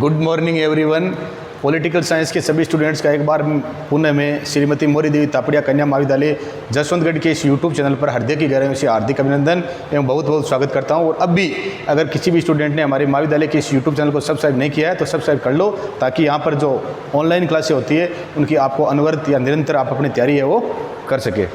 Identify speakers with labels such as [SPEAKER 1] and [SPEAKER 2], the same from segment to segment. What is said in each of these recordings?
[SPEAKER 1] Good morning everyone. Political science के सभी students का एक बार पुनः में श्रीमती मौर्य देवी तापड़िया कन्या महाविद्यालय जसवंतगढ़ के इस यूट्यूब चैनल पर हृदय की गहराइयों से हार्दिक अभिनंदन एवं बहुत बहुत स्वागत करता हूं। और अब भी अगर किसी भी स्टूडेंट ने हमारे महाविद्यालय के इस यूट्यूब चैनल को सब्सक्राइब नहीं किया है तो सब्सक्राइब कर लो, ताकि यहाँ पर जो ऑनलाइन क्लासें होती है उनकी आपको अनवरत या निरंतर आप अपनी तैयारी है वो कर सके।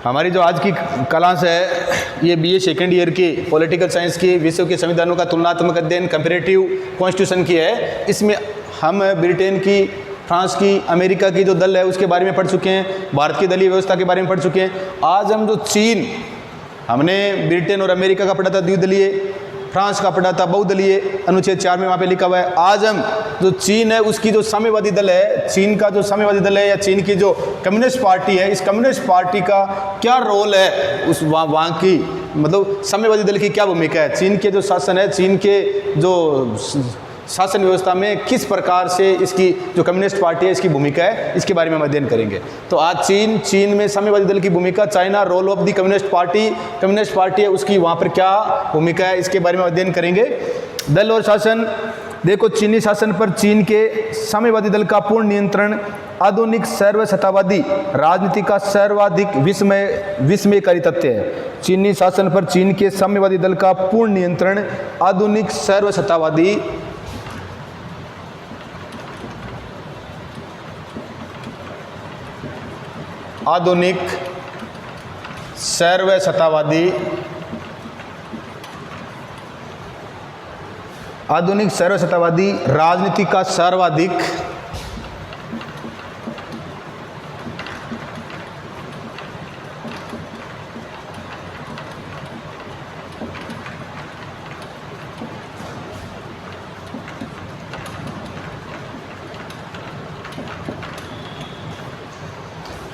[SPEAKER 1] हमारी जो आज की क्लास है ये बीए सेकेंड ईयर की पॉलिटिकल साइंस की विश्व के संविधानों का तुलनात्मक अध्ययन कंपैरेटिव कॉन्स्टिट्यूशन की है। इसमें हम ब्रिटेन की, फ्रांस की, अमेरिका की जो दल है उसके बारे में पढ़ चुके हैं, भारत की दलीय व्यवस्था के बारे में पढ़ चुके हैं। आज हम जो चीन, हमने ब्रिटेन और अमेरिका का पढ़ा था द्विदलीय, फ्रांस का पढ़ा था बहुदलीय, अनुच्छेद 4 में वहाँ पे लिखा हुआ है। आज हम जो चीन है उसकी जो साम्यवादी दल है, चीन का जो साम्यवादी दल है या चीन की जो कम्युनिस्ट पार्टी है, इस कम्युनिस्ट पार्टी का क्या रोल है, उस वहाँ की मतलब साम्यवादी दल की क्या भूमिका है, चीन के जो शासन है, चीन के जो शासन व्यवस्था में किस प्रकार से इसकी जो कम्युनिस्ट पार्टी है इसकी भूमिका है, इसके बारे में हम अध्ययन करेंगे। तो आज चीन में साम्यवादी दल की भूमिका, China role of the communist party है उसकी वहाँ पर क्या भूमिका है, इसके बारे में अध्ययन करेंगे। दल और शासन, देखो चीनी शासन पर चीन के साम्यवादी दल का पूर्ण नियंत्रण आधुनिक सर्वसत्तावादी राजनीति का सर्वाधिक विस्मयकारी तथ्य है। चीनी शासन पर चीन के साम्यवादी दल का पूर्ण नियंत्रण आधुनिक सर्वसत्तावादी सर्वसत्तावादी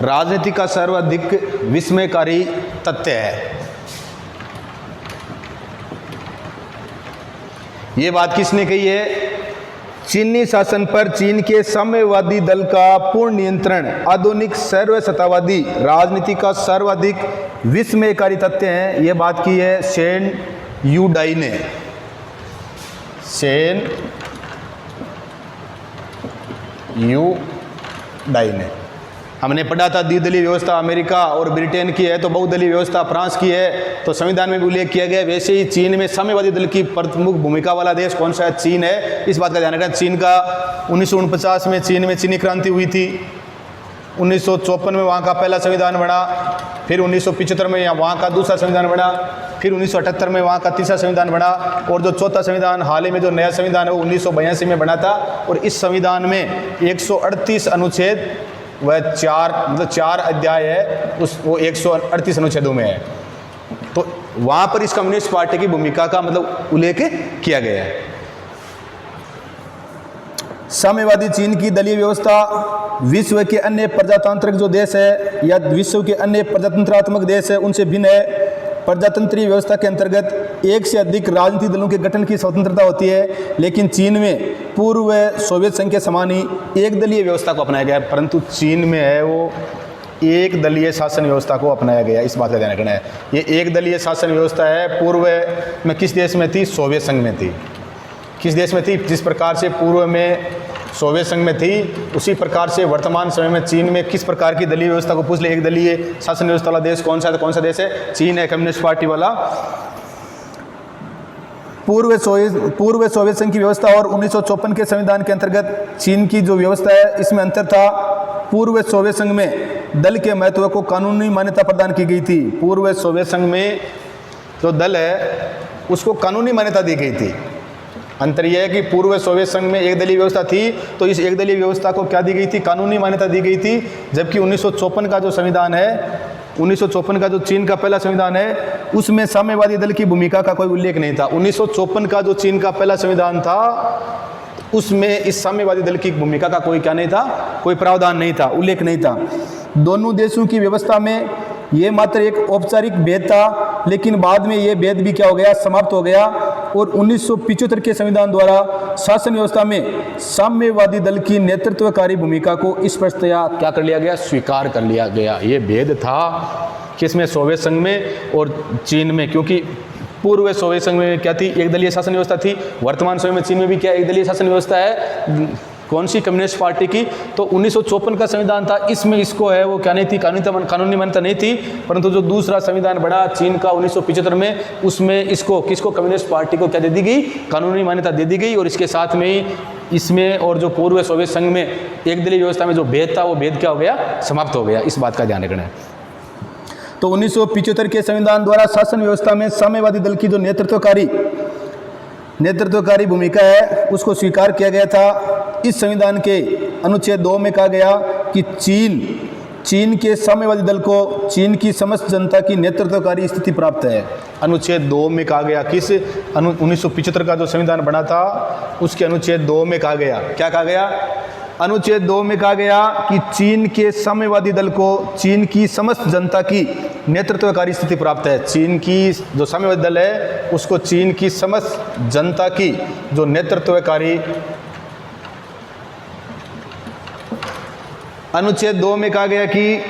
[SPEAKER 1] राजनीति का सर्वाधिक विस्मयकारी तथ्य है। ये बात किसने कही है? चीनी शासन पर चीन के साम्यवादी दल का पूर्ण नियंत्रण आधुनिक सर्वसत्तावादी राजनीति का सर्वाधिक विस्मयकारी तथ्य है। ये बात की है शेन यू डाई ने। हमने पढ़ा था द्विदलीय व्यवस्था अमेरिका और ब्रिटेन की है, तो बहुदलीय व्यवस्था फ्रांस की है, तो संविधान में भी उल्लेख किया गया। वैसे ही चीन में साम्यवादी दल की प्रमुख भूमिका वाला देश कौन सा है? चीन है। इस बात का ध्यान रखना। चीन का 1949 में चीन में चीनी क्रांति हुई थी, 1954 में वहाँ का पहला संविधान बना, फिर 1975 में वहाँ का दूसरा संविधान बना, फिर 1978 में वहाँ का तीसरा संविधान बना, और जो चौथा संविधान हाल ही में जो नया संविधान है वो 1982 में बना था। और इस संविधान में 138 अनुच्छेद वह 4 अध्याय है, वो 138 अनुच्छेदों में है। तो वहाँ पर इस कम्युनिस्ट पार्टी की भूमिका का मतलब उल्लेख किया गया है। साम्यवादी चीन की दलीय व्यवस्था विश्व के अन्य प्रजातांत्रिक जो देश है या विश्व के अन्य प्रजातंत्रात्मक देश है उनसे भिन्न है। प्रजातंत्रीय व्यवस्था के अंतर्गत एक से अधिक राजनीतिक दलों के गठन की स्वतंत्रता होती है, लेकिन चीन में पूर्व सोवियत संघ के समान ही एक दलीय व्यवस्था को अपनाया गया है। परंतु चीन में है वो एक दलीय शासन व्यवस्था को अपनाया गया, इस बात का ध्यान रखना है। ये एक दलीय शासन व्यवस्था है। पूर्व में किस देश में थी? सोवियत संघ में थी। किस देश में थी? जिस प्रकार से पूर्व में सोवियत संघ में थी, उसी प्रकार से वर्तमान समय में चीन में किस प्रकार की दलीय व्यवस्था को पूछ ले, एक दलीय शासन व्यवस्था वाला देश कौन सा है? तो कौन सा देश है? चीन है, कम्युनिस्ट पार्टी वाला। पूर्व सोवियत संघ की व्यवस्था और 1954 के संविधान के अंतर्गत चीन की जो व्यवस्था है इसमें अंतर था। पूर्व सोवियत संघ में दल के महत्व को कानूनी मान्यता प्रदान की गई थी। पूर्व सोवियत संघ में जो दल है उसको कानूनी मान्यता दी गई थी। अंतर यह है कि पूर्व सोवियत संघ में एक दलीय व्यवस्था थी, तो इस एक दलीय व्यवस्था को क्या दी गई थी? कानूनी मान्यता दी गई थी। जबकि 1954 का जो संविधान है, 1954 का जो चीन का पहला संविधान है उसमें साम्यवादी दल की भूमिका का कोई उल्लेख नहीं था। 1954 का जो चीन का पहला संविधान था उसमें इस साम्यवादी दल की भूमिका का कोई क्या नहीं था, कोई प्रावधान नहीं था, उल्लेख नहीं था। दोनों देशों की व्यवस्था में ये मात्र एक औपचारिक भेद था, लेकिन बाद में ये भेद भी क्या हो गया? समाप्त हो गया। और 1975 के संविधान द्वारा शासन व्यवस्था में साम्यवादी दल की नेतृत्वकारी भूमिका को स्पष्टतया क्या कर लिया गया? स्वीकार कर लिया गया। ये भेद था किसमें? सोवियत संघ में और चीन में, क्योंकि पूर्व सोवियत संघ में क्या थी, एक दलीय शासन व्यवस्था थी। वर्तमान समय में चीन में भी क्या एक दलीय शासन व्यवस्था है, कौन सी, कम्युनिस्ट पार्टी की। तो 1954 का संविधान था, इसमें इसको है वो क्या नहीं थी, कानूनी मान्यता नहीं थी। परंतु जो दूसरा संविधान बना चीन का 1975 में, उसमें इसको किसको, कम्युनिस्ट पार्टी को क्या दे दी गई, कानूनी मान्यता दे दी गई। और इसके साथ में ही इसमें और जो पूर्व सोवियत संघ में एक दलीय व्यवस्था में जो भेद था वो भेद क्या हो गया, समाप्त हो गया। इस बात का ध्यान रखना है। तो 1975 के संविधान द्वारा शासन व्यवस्था में साम्यवादी दल की जो नेतृत्वकारी भूमिका है उसको स्वीकार किया गया था। इस संविधान के अनुच्छेद 2 में कहा गया कि चीन के साम्यवादी दल को चीन की समस्त जनता की नेतृत्वकारी स्थिति प्राप्त है। अनुच्छेद 2 में कहा गया, किस 1975 का जो संविधान बना था उसके अनुच्छेद 2 में कहा गया, क्या कहा गया, अनुच्छेद 2 में कहा गया कि चीन के साम्यवादी दल को चीन की समस्त जनता की नेतृत्वकारी स्थिति प्राप्त है। चीन की जो साम्यवादी दल है उसको चीन की समस्त जनता की जो नेतृत्वकारी, अनुच्छेद 2 में कहा गया कि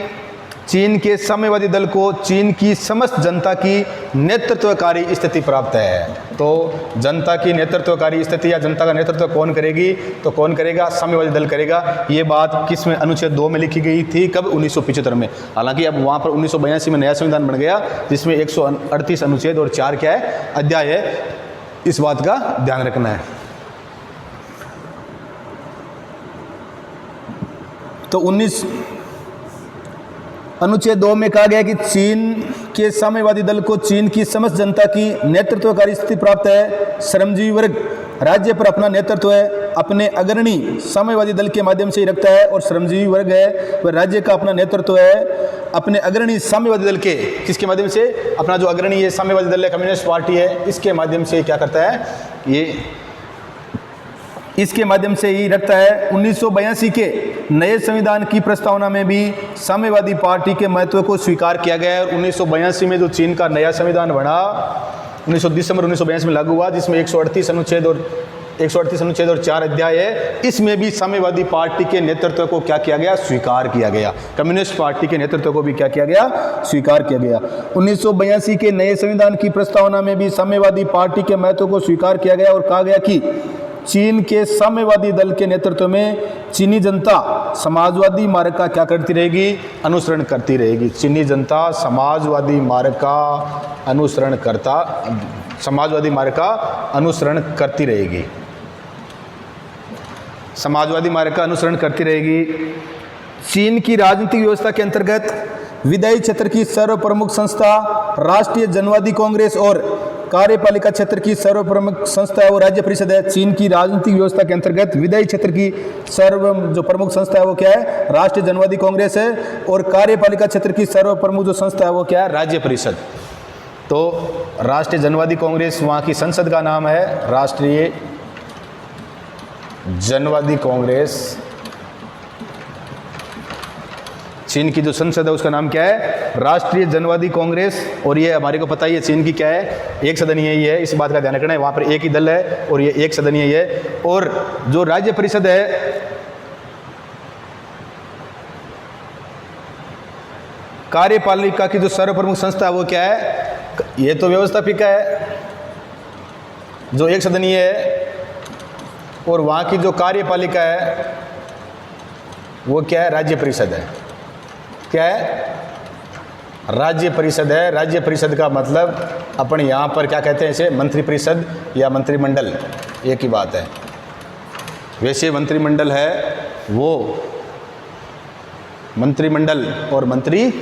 [SPEAKER 1] चीन के साम्यवादी दल को चीन की समस्त जनता की नेतृत्वकारी स्थिति प्राप्त है। तो जनता की नेतृत्वकारी स्थिति या जनता का नेतृत्व कौन करेगी, तो कौन करेगा, साम्यवादी दल करेगा। ये बात किस में, अनुच्छेद 2 में लिखी गई थी, कब, 1975 में। हालांकि अब वहाँ पर 1982 में नया संविधान बन गया जिसमें 138 अनुच्छेद और 4 क्या है, अध्याय है। इस बात का ध्यान रखना है। तो अनुच्छेद 2 में कहा गया कि चीन के साम्यवादी दल को चीन की समस्त जनता की नेतृत्वकारी स्थिति प्राप्त है। श्रमजीवी वर्ग राज्य पर अपना नेतृत्व है अपने अग्रणी साम्यवादी दल के माध्यम से ही रखता है, और श्रमजीवी वर्ग है वह राज्य का अपना नेतृत्व है अपने अग्रणी साम्यवादी दल के, किसके माध्यम से, अपना जो अग्रणी है साम्यवादी दल है, कम्युनिस्ट पार्टी है, इसके माध्यम से क्या करता है, ये इसके माध्यम से ही रखता है। 1982 के नए संविधान की प्रस्तावना में भी साम्यवादी पार्टी के महत्व को स्वीकार किया गया है। 1982 में जो चीन का नया संविधान बना दिसंबर 1982 में लागू हुआ, जिसमें 138 अनुच्छेद और 4 अध्याय है, इसमें भी साम्यवादी पार्टी के नेतृत्व को क्या किया गया, स्वीकार किया गया। कम्युनिस्ट पार्टी के नेतृत्व को भी क्या किया गया, स्वीकार किया गया। 1982 के नए संविधान की प्रस्तावना में भी साम्यवादी पार्टी के महत्व को स्वीकार किया गया और कहा गया कि चीन के साम्यवादी दल के नेतृत्व में चीनी जनता समाजवादी मार्ग का क्या करती रहेगी, अनुसरण करती रहेगी। चीनी जनता समाजवादी मार्ग का अनुसरण करती रहेगी। समाजवादी मार्ग का अनुसरण करती रहेगी। चीन की राजनीतिक व्यवस्था के अंतर्गत विधायी क्षेत्र की सर्वप्रमुख संस्था राष्ट्रीय जनवादी कांग्रेस और कार्यपालिका क्षेत्र की सर्वप्रमुख संस्था है वो राज्य परिषद है। चीन की राजनीतिक व्यवस्था के अंतर्गत विधायी क्षेत्र की जो प्रमुख संस्था है वो क्या है, राष्ट्रीय जनवादी कांग्रेस है, और कार्यपालिका क्षेत्र की सर्वप्रमुख जो संस्था है वो क्या है, राज्य परिषद। तो राष्ट्रीय जनवादी कांग्रेस, वहाँ की संसद का नाम है राष्ट्रीय जनवादी कांग्रेस। चीन की जो संसद है उसका नाम क्या है, राष्ट्रीय जनवादी कांग्रेस। और ये हमारे को पता ही है चीन की क्या है, एक सदनीय ही है। इस बात का ध्यान रखना है, वहाँ पर एक ही दल है और ये एक सदनीय ही है। और जो राज्य परिषद है, कार्यपालिका की जो सर्वप्रमुख संस्था है वो क्या है, ये तो व्यवस्थापिका है जो एक सदनीय है, और वहाँ की जो कार्यपालिका है वो क्या है, राज्य परिषद है। क्या है, राज्य परिषद है। राज्य परिषद का मतलब अपन यहाँ पर क्या कहते हैं, इसे मंत्रिपरिषद या मंत्रिमंडल, एक ही बात है। वैसे मंत्रिमंडल है वो मंत्रिमंडल और मंत्री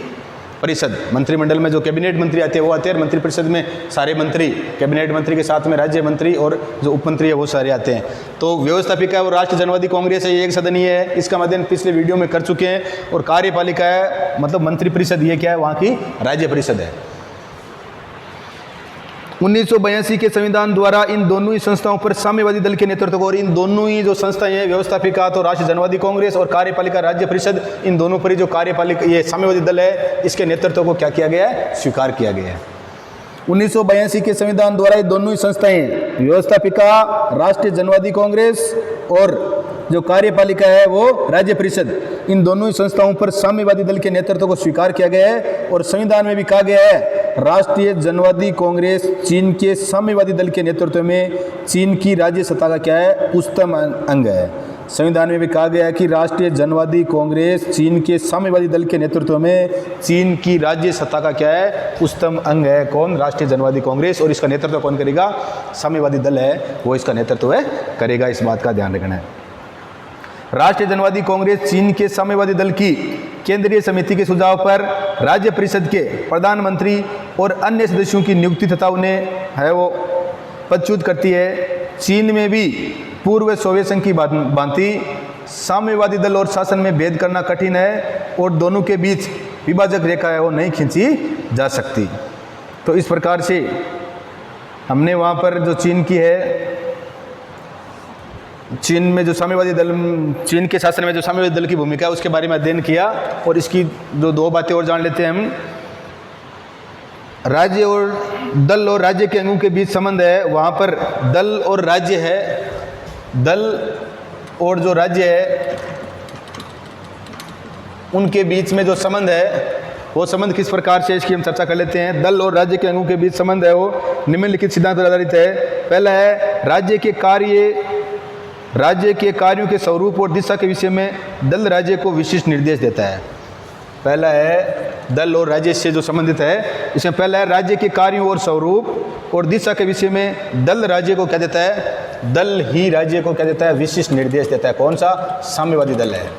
[SPEAKER 1] परिषद। मंत्रिमंडल में जो कैबिनेट मंत्री आते हैं वो आते हैं, मंत्रिपरिषद में सारे मंत्री, कैबिनेट मंत्री के साथ में राज्य मंत्री और जो उप मंत्री है वो सारे आते हैं। तो व्यवस्थापिका है वो राष्ट्रीय जनवादी कांग्रेस है, ये एक सदनीय है, इसका मध्यन पिछले वीडियो में कर चुके हैं। और कार्यपालिका है मतलब मंत्रिपरिषद, ये क्या है, वहाँ की राज्य परिषद है। 1982 के संविधान द्वारा इन दोनों ही संस्थाओं पर साम्यवादी दल के नेतृत्व को, और इन दोनों ही जो संस्थाएं हैं, व्यवस्थापिका तो राष्ट्रीय जनवादी कांग्रेस और कार्यपालिका राज्य परिषद, इन दोनों पर ही जो कार्यपालिका ये साम्यवादी दल है, इसके नेतृत्व को क्या किया गया है, स्वीकार किया गया है। 1982 के संविधान द्वारा ये दोनों ही संस्थाएं, व्यवस्थापिका राष्ट्रीय जनवादी कांग्रेस और जो कार्यपालिका है वो राज्य परिषद, इन दोनों ही संस्थाओं पर साम्यवादी दल के नेतृत्व को स्वीकार किया गया है। और संविधान में भी कहा गया है राष्ट्रीय जनवादी कांग्रेस चीन के साम्यवादी दल के नेतृत्व में चीन की राज्य सत्ता का क्या है, उच्चतम अंग है। संविधान में भी कहा गया है कि राष्ट्रीय जनवादी कांग्रेस चीन के साम्यवादी दल के नेतृत्व में चीन की राज्य सत्ता का क्या है, उच्चतम अंग है। कौन? राष्ट्रीय जनवादी कांग्रेस। और इसका नेतृत्व कौन करेगा? साम्यवादी दल है वो इसका नेतृत्व करेगा। इस बात का ध्यान रखना है। राष्ट्रीय जनवादी कांग्रेस चीन के साम्यवादी दल की केंद्रीय समिति के सुझाव पर राज्य परिषद के प्रधानमंत्री और अन्य सदस्यों की नियुक्ति तथा उन्हें है वो पदच्युत करती है। चीन में भी पूर्व सोवियत संघ की भांति साम्यवादी दल और शासन में भेद करना कठिन है और दोनों के बीच विभाजक रेखा है वो नहीं खींची जा सकती। तो इस प्रकार से हमने वहाँ पर जो चीन की है, चीन में जो साम्यवादी दल, चीन के शासन में जो साम्यवादी दल की भूमिका है उसके बारे में अध्ययन किया। और इसकी जो दो बातें और जान लेते हैं हम। राज्य और दल और राज्य के अंगों के बीच संबंध है, वहाँ पर दल और राज्य है, दल और जो राज्य है उनके बीच में जो संबंध है वो संबंध किस प्रकार से, इसकी हम चर्चा कर लेते हैं। दल और राज्य के अंगों के बीच संबंध है वो निम्नलिखित सिद्धांत पर आधारित है। पहला है राज्य के कार्यों के स्वरूप और दिशा के विषय में दल राज्य को विशिष्ट निर्देश देता है। पहला है दल और राज्य से जो संबंधित है, इसमें पहला है राज्य के कार्यों और स्वरूप और दिशा के विषय में दल राज्य को क्या देता है, दल ही राज्य को क्या देता है, विशिष्ट निर्देश देता है। कौन सा? साम्यवादी दल है।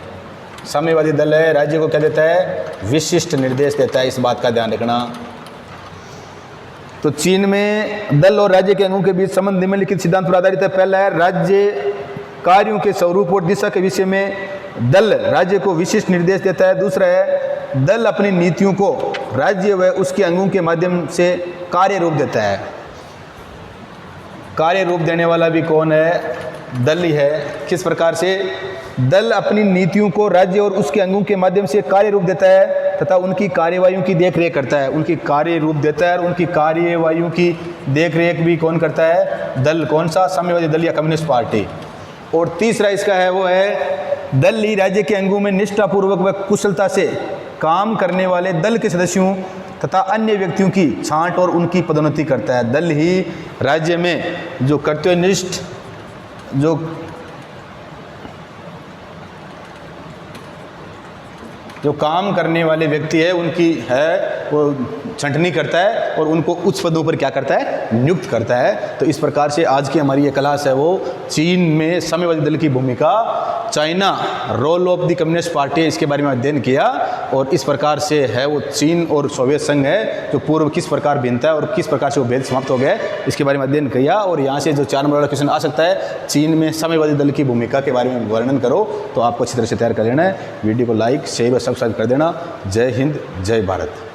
[SPEAKER 1] साम्यवादी दल है, राज्य को क्या देता है, विशिष्ट निर्देश देता है। इस बात का ध्यान रखना। तो चीन में दल और राज्य के अंगों के बीच संबंध निम्नलिखित सिद्धांत पर आधारित है। पहला है राज्य कार्यों के स्वरूप और दिशा के विषय में दल राज्य को विशिष्ट निर्देश देता है। दूसरा है दल अपनी नीतियों को राज्य व उसके अंगों के माध्यम से कार्य रूप देता है। कार्य रूप देने वाला भी कौन है? दल ही है। किस प्रकार से? दल अपनी नीतियों को राज्य और उसके अंगों के माध्यम से कार्य रूप देता है तथा उनकी कार्यवाहियों की देखरेख करता है। उनकी कार्य रूप देता है और उनकी कार्यवाहियों की देखरेख भी कौन करता है? दल। कौन सा? साम्यवादी दल या कम्युनिस्ट पार्टी। और तीसरा इसका है वो है दल ही राज्य के अंगों में निष्ठापूर्वक व कुशलता से काम करने वाले दल के सदस्यों तथा अन्य व्यक्तियों की छांट और उनकी पदोन्नति करता है। दल ही राज्य में जो कर्तव्यनिष्ठ जो काम करने वाले व्यक्ति है उनकी है वो छंटनी करता है और उनको उच्च पदों पर क्या करता है, नियुक्त करता है। तो इस प्रकार से आज की हमारी ये क्लास है वो चीन में साम्यवादी दल की भूमिका, China role of the communist party, इसके बारे में अध्ययन किया। और इस प्रकार से है वो चीन और सोवियत संघ है जो पूर्व किस प्रकार भिन्नता है और किस प्रकार से वो भेद समाप्त हो गया इसके बारे में अध्ययन किया। और यहाँ से जो 4 नंबर वाला क्वेश्चन आ सकता है, चीन में साम्यवादी दल की भूमिका के बारे में वर्णन करो, तो आपको अच्छी तरह से तैयार कर लेना है। वीडियो को लाइक शेयर और सब्सक्राइब कर देना। जय हिंद, जय भारत।